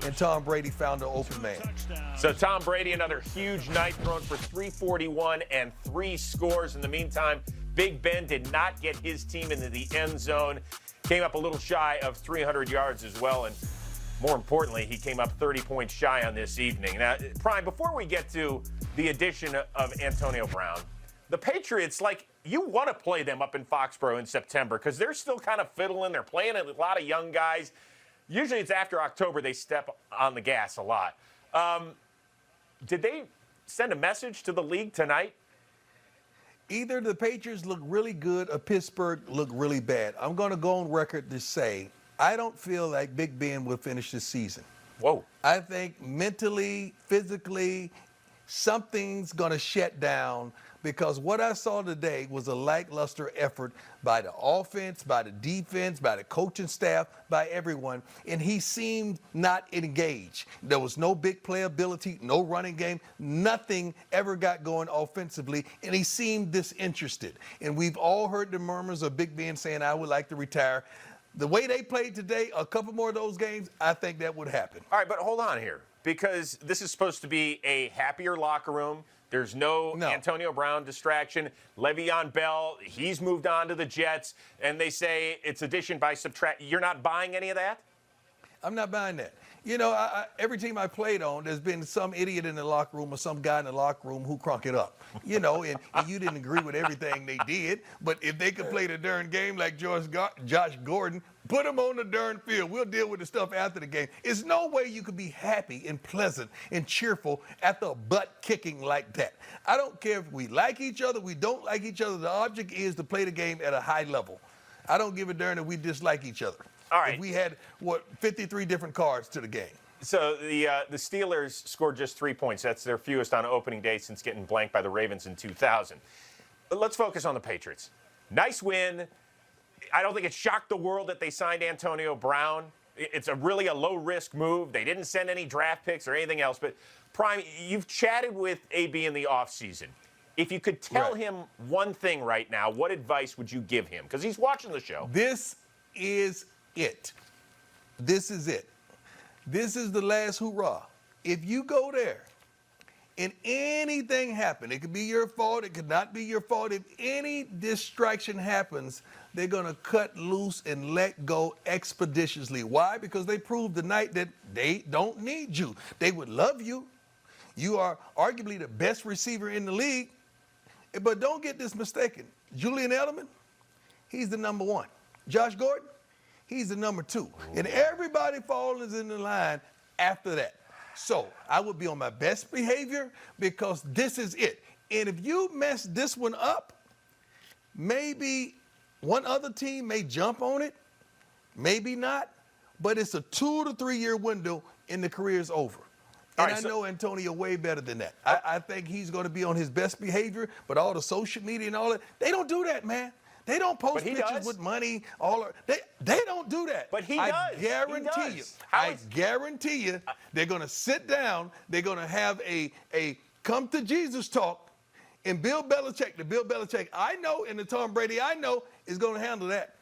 and Tom Brady found an open man. So Tom Brady, another huge night, thrown for 341 and 3 scores. In the meantime, Big Ben did not get his team into the end zone. Came up a little shy of 300 yards as well, and more importantly, he came up 30 points shy on this evening. Now, Prime, before we get to the addition of Antonio Brown, the Patriots, you want to play them up in Foxborough in September because they're still kind of fiddling. They're playing a lot of young guys. Usually it's after October they step on the gas a lot. Did they send a message to the league tonight? Either the Patriots look really good or Pittsburgh look really bad. I'm going to go on record to say I don't feel like Big Ben will finish this season. Whoa. I think mentally, physically, something's going to shut down because what I saw today was a lackluster effort by the offense, by the defense, by the coaching staff, by everyone, and he seemed not engaged. There was no big playability, no running game, nothing ever got going offensively, and he seemed disinterested. And we've all heard the murmurs of Big Ben saying, I would like to retire. The way they played today, a couple more of those games, I think that would happen. All right, but hold on here, because this is supposed to be a happier locker room. There's no Antonio Brown distraction. Le'Veon Bell, he's moved on to the Jets, and they say it's addition by subtraction. You're not buying any of that? I'm not buying that. You know, every team I played on, there's been some idiot in the locker room or some guy in the locker room who crunk it up. You know, and you didn't agree with everything they did, but if they could play the darn game like Josh Gordon, put them on the darn field. We'll deal with the stuff after the game. There's no way you could be happy and pleasant and cheerful after a butt kicking like that. I don't care if we like each other, we don't like each other. The object is to play the game at a high level. I don't give a darn if we dislike each other. All right. If we had, 53 different cards to the game. So the Steelers scored just 3 points. That's their fewest on opening day since getting blanked by the Ravens in 2000. But let's focus on the Patriots. Nice win. I don't think it shocked the world that they signed Antonio Brown. It's really a low-risk move. They didn't send any draft picks or anything else. But, Prime, you've chatted with AB in the offseason. If you could tell him one thing right now, what advice would you give him? Because he's watching the show. This is it. This is it. This is the last hurrah. If you go there and anything happens, it could be your fault, it could not be your fault. If any distraction happens, they're going to cut loose and let go expeditiously. Why? Because they proved tonight that they don't need you. They would love you. You are arguably the best receiver in the league. But don't get this mistaken. Julian Edelman, he's the number one. Josh Gordon, he's the number 2. And everybody falls in the line after that. So I would be on my best behavior because this is it. And if you mess this one up, maybe one other team may jump on it, maybe not, but it's a 2 to 3 year window and the career's over. And I know Antonio way better than that. I think he's going to be on his best behavior, but all the social media and all that, they don't do that, man. They don't post pictures with money. They don't do that. But he does. I guarantee you they're going to sit down. They're going to have a come to Jesus talk. And Bill Belichick I know, and the Tom Brady I know is going to handle that.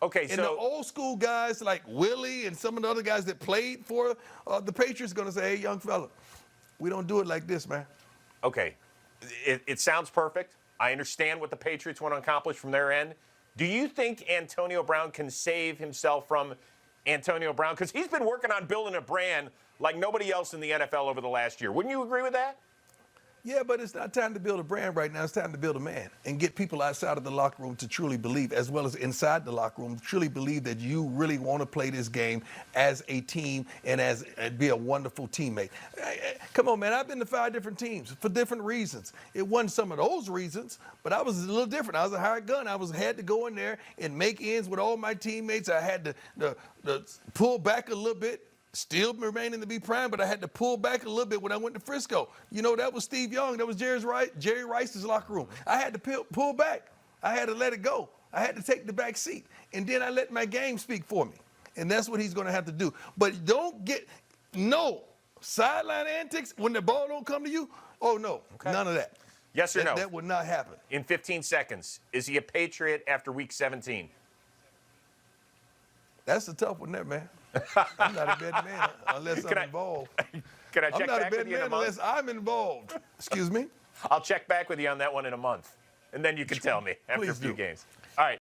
Okay, and the old school guys like Willie and some of the other guys that played for the Patriots are going to say, hey, young fella, we don't do it like this, man. Okay, it sounds perfect. I understand what the Patriots want to accomplish from their end. Do you think Antonio Brown can save himself from Antonio Brown? Because he's been working on building a brand like nobody else in the NFL over the last year. Wouldn't you agree with that? Yeah, but it's not time to build a brand right now. It's time to build a man and get people outside of the locker room to truly believe, as well as inside the locker room, truly believe that you really want to play this game as a team and be a wonderful teammate. Come on, man. I've been to 5 different teams for different reasons. It wasn't some of those reasons, but I was a little different. I was a hired gun. I had to go in there and make ends with all my teammates. I had to pull back a little bit. Still remaining to be prime, but I had to pull back a little bit when I went to Frisco. You know, that was Steve Young. That was Jerry Rice's locker room. I had to pull back. I had to let it go. I had to take the back seat. And then I let my game speak for me. And that's what he's going to have to do. But don't get no sideline antics when the ball don't come to you. Oh, no, none of that. Yes or no? That would not happen. In 15 seconds, is he a Patriot after Week 17? That's a tough one there, man. I'm not a betting man unless I'm involved. Can I I'm check not a back with betting you in a man month? unless I'm involved. Excuse me? I'll check back with you on that one in a month, and then you can tell me after Please a few do. games. All right.